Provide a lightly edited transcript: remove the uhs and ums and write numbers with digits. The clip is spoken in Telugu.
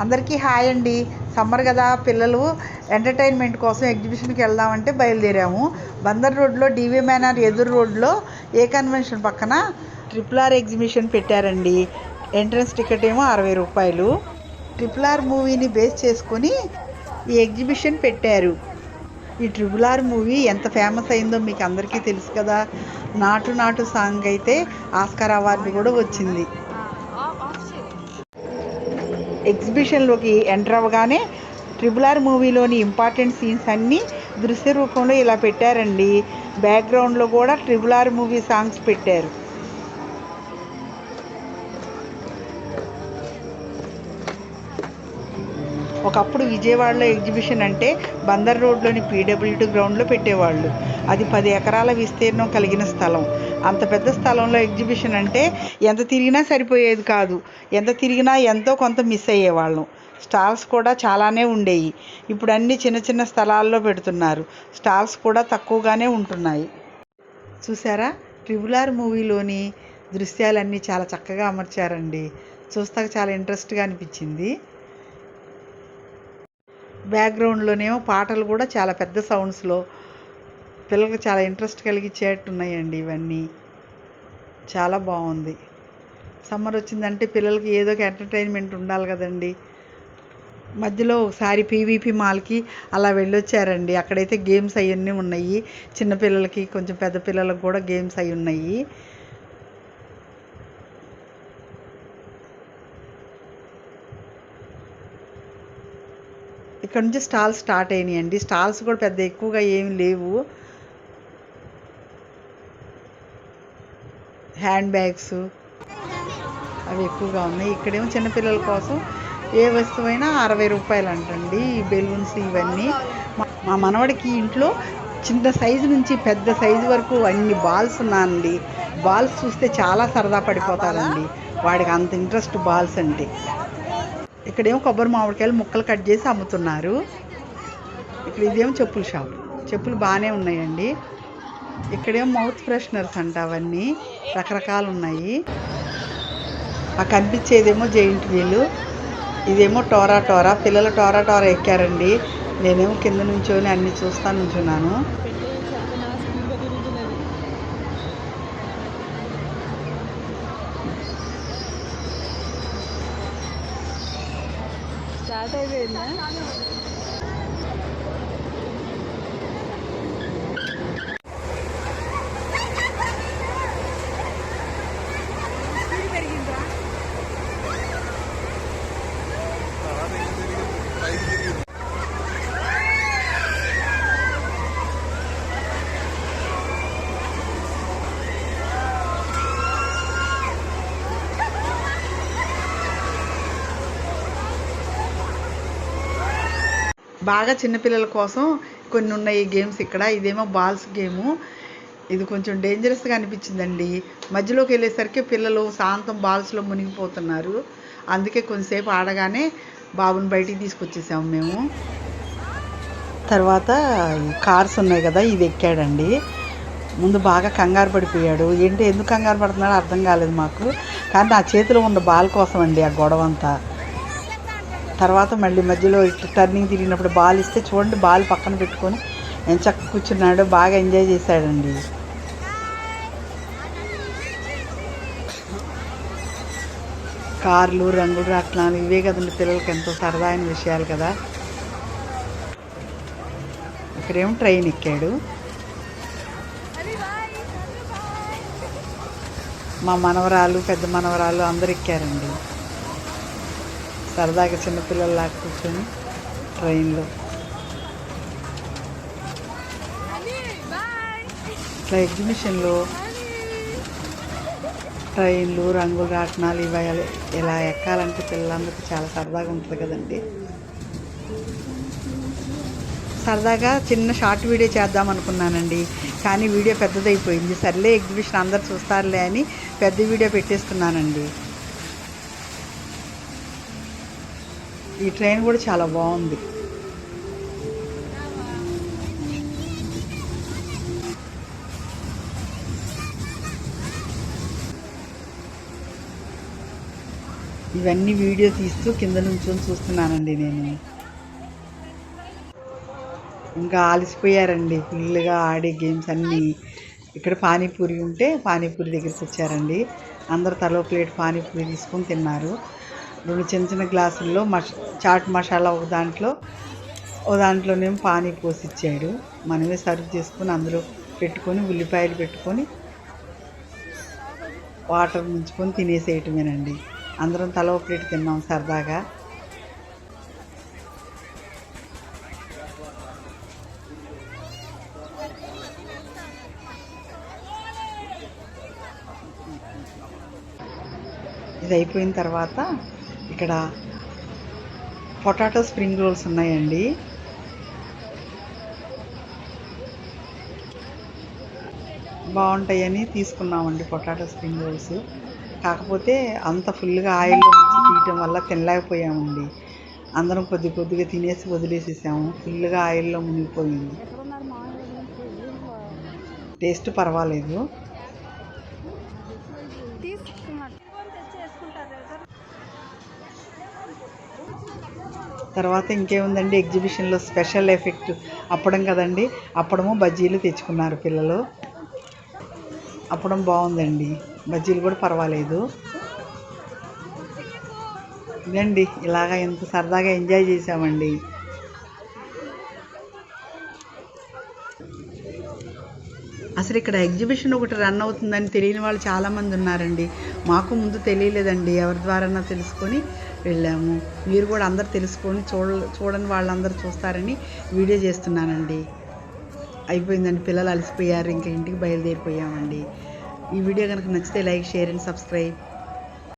అందరికీ హాయ్ అండి. సమ్మర్ కదా, పిల్లలు ఎంటర్టైన్మెంట్ కోసం ఎగ్జిబిషన్కి వెళ్దామంటే బయలుదేరాము. బందర్ రోడ్లో డీవీ మేనర్ ఎదురు రోడ్లో ఏ కన్వెన్షన్ పక్కన RRR ఎగ్జిబిషన్ పెట్టారండి. ఎంట్రన్స్ టికెట్ ఏమో 60 రూపాయలు. RRR మూవీని బేస్ చేసుకొని ఈ ఎగ్జిబిషన్ పెట్టారు. ఈ RRR మూవీ ఎంత ఫేమస్ అయిందో మీకు అందరికీ తెలుసు కదా. నాటు నాటు సాంగ్ అయితే ఆస్కార్ అవార్డు కూడా వచ్చింది. ఎగ్జిబిషన్లోకి ఎంటర్ అవ్వగానే RRR మూవీలోని ఇంపార్టెంట్ సీన్స్ అన్నీ దృశ్య రూపంలో ఇలా పెట్టారండి. బ్యాక్గ్రౌండ్లో కూడా RRR మూవీ సాంగ్స్ పెట్టారు. ఒకప్పుడు విజయవాడలో ఎగ్జిబిషన్ అంటే బందర్ రోడ్లోని PWT గ్రౌండ్లో పెట్టేవాళ్ళు. అది 10 ఎకరాల విస్తీర్ణం కలిగిన స్థలం. అంత పెద్ద స్థలంలో ఎగ్జిబిషన్ అంటే ఎంత తిరిగినా సరిపోయేది కాదు. ఎంత తిరిగినా ఎంతో కొంత మిస్ అయ్యేవాళ్ళం. స్టాల్స్ కూడా చాలానే ఉండేవి. ఇప్పుడు అన్నీ చిన్న చిన్న స్థలాల్లో పెడుతున్నారు. స్టాల్స్ కూడా తక్కువగానే ఉంటున్నాయి. చూసారా, RRR మూవీలోని దృశ్యాలన్నీ చాలా చక్కగా అమర్చారండి. చూస్తాక చాలా ఇంట్రెస్ట్గా అనిపించింది. బ్యాక్గ్రౌండ్లోనేమో పాటలు కూడా చాలా పెద్ద సౌండ్స్లో పిల్లలకు చాలా ఇంట్రెస్ట్ కలిగించేట్టున్నాయండి. ఇవన్నీ చాలా బాగుంది. సమ్మర్ వచ్చిందంటే పిల్లలకి ఏదో ఒక ఎంటర్టైన్మెంట్ ఉండాలి కదండి. మధ్యలో ఒకసారి PVP మాల్కి అలా వెళ్ళొచ్చారండి. అక్కడైతే గేమ్స్ అవన్నీ ఉన్నాయి. చిన్నపిల్లలకి కొంచెం పెద్ద పిల్లలకు కూడా గేమ్స్ అవి ఉన్నాయి. ఇక్కడ నుంచి స్టాల్స్ స్టార్ట్ అయినాయండి. స్టాల్స్ కూడా పెద్ద ఎక్కువగా ఏమి లేవు. హ్యాండ్ బ్యాగ్స్ అవి ఎక్కువగా ఉన్నాయి. ఇక్కడేమో చిన్నపిల్లల కోసం ఏ వస్తువైనా 60 రూపాయలు అంటండి. ఈ బెలూన్స్ ఇవన్నీ. మా మనవడికి ఇంట్లో చిన్న సైజు నుంచి పెద్ద సైజు వరకు అన్ని బాల్స్ ఉన్నాయండి. బాల్స్ చూస్తే చాలా సరదా పడిపోతారండి. వాడికి అంత ఇంట్రెస్ట్ బాల్స్ అంటే. ఇక్కడేమో కొబ్బరి మామిడికాయలు ముక్కలు కట్ చేసి అమ్ముతున్నారు. ఇక్కడ ఇదేమో చెప్పుల షాప్. చెప్పులు బాగానే ఉన్నాయండి. ఇక్కడేమో మౌత్ ఫ్రెషనర్స్ అంట. అవన్నీ రకరకాలు ఉన్నాయి. ఆ కనిపించేదేమో జెయింట్ వీలు. ఇదేమో టోరా టోరా. పిల్లలు టోరా టోరా ఎక్కారండి. నేనేమో కింద నుంచోని అన్ని చూస్తా నుంచున్నాను. స్టార్ట్ అయిపోయిందా? బాగా చిన్నపిల్లల కోసం కొన్ని ఉన్నాయి గేమ్స్ ఇక్కడ. ఇదేమో బాల్స్ గేము. ఇది కొంచెం డేంజరస్గా అనిపించిందండి. మధ్యలోకి వెళ్ళేసరికి పిల్లలు శాంతం బాల్స్లో మునిగిపోతున్నారు. అందుకే కొంతసేపు ఆడగానే బాబుని బయటికి తీసుకొచ్చేసాము మేము. తర్వాత కార్స్ ఉన్నాయి కదా, ఇది ఎక్కాడండి. ముందు బాగా కంగారు పడిపోయాడు. ఎందుకు కంగారు పడుతున్నాడో అర్థం కాలేదు మాకు. కానీ నా చేతిలో ఉన్న బాల్ కోసం అండి ఆ గొడవ అంతా. తర్వాత మళ్ళీ మధ్యలో టర్నింగ్ తిరిగినప్పుడు బాల్ ఇస్తే చూడండి, బాల్ పక్కన పెట్టుకొని ఎంచక్క కూర్చున్నాడు. బాగా ఎంజాయ్ చేశాడండి. కార్లు, రంగులు రాట్నాలు ఇవే కదండి పిల్లలకి ఎంతో సరదా అయిన విషయాలు కదా. ఇక్కడేమో ట్రైన్ ఎక్కాడు. మా మనవరాలు, పెద్ద మనవరాలు అందరు ఎక్కారండి. సరదాగా చిన్నపిల్లల్లా కూర్చొని ట్రైన్లో ఇట్లా ఎగ్జిబిషన్లో ట్రైన్లు, రంగులు రాట్నాలు ఇవి ఇలా ఎక్కాలంటే పిల్లలందరికీ చాలా సరదాగా ఉంటుంది కదండి. సరదాగా చిన్న షార్ట్ వీడియో చేద్దాం అనుకున్నానండి. కానీ వీడియో పెద్దదైపోయింది. సర్లే ఎగ్జిబిషన్ అందరు చూస్తారులే అని పెద్ద వీడియో పెట్టేస్తున్నానండి. ఈ ట్రైన్ కూడా చాలా బాగుంది. ఈ ఇవన్నీ వీడియో తీస్తూ కింద నుంచొని చూస్తున్నానండి నేను. ఇంకా ఆలిసిపోయారండి ఫుల్గా ఆడే గేమ్స్ అన్నీ. ఇక్కడ పానీపూరి ఉంటే పానీపూరి దగ్గరికి వచ్చారండి. అందరు తలో ప్లేట్ పానీపూరి తీసుకొని తిన్నారు. 2 చిన్న చిన్న గ్లాసుల్లో చాట్ మసాలా ఒక దాంట్లోనేమో పానీ పోసి ఇచ్చాడు. మనమే సర్వ్ చేసుకొని అందులో పెట్టుకొని ఉల్లిపాయలు పెట్టుకొని వాటర్ ముంచుకొని తినేసేయటమేనండి. అందరం తలో ప్లేట్ తిన్నాం సరదాగా. ఇది అయిపోయిన తర్వాత ఇక్కడ పొటాటో స్ప్రింగ్ రోల్స్ ఉన్నాయండి. బాగుంటాయని తీసుకున్నామండి పొటాటో స్ప్రింగ్ రోల్స్. కాకపోతే అంత ఫుల్గా ఆయిల్లో తీయటం వల్ల తినలేకపోయామండి. అందరం కొద్దిగా తినేసి వదిలేసేసాము. ఫుల్గా ఆయిల్లో మునిగిపోయింది. టేస్ట్ పర్వాలేదు. తర్వాత ఇంకేముందండి, ఎగ్జిబిషన్లో స్పెషల్ ఎఫెక్ట్ అప్పడం కదండి. అప్పడము బజ్జీలు తెచ్చుకున్నారు పిల్లలు. అప్పడం బాగుందండి, బజ్జీలు కూడా పర్వాలేదు. ఇదండి, ఇలాగా ఎంత సరదాగా ఎంజాయ్ చేసామండి. అసలు ఇక్కడ ఎగ్జిబిషన్ ఒకటి రన్ అవుతుందని తెలియని వాళ్ళు చాలామంది ఉన్నారండి. మాకు ముందు తెలియలేదండి. ఎవరి ద్వారా తెలుసుకొని వెళ్ళాము. మీరు కూడా అందరు తెలుసుకొని చూడని వాళ్ళందరూ చూస్తారని వీడియో చేస్తున్నానండి. అయిపోయిందండి, పిల్లలు అలసిపోయారు, ఇంకా ఇంటికి బయలుదేరిపోయామండి. ఈ వీడియో కనుక నచ్చితే లైక్, షేర్ అండ్ సబ్స్క్రైబ్.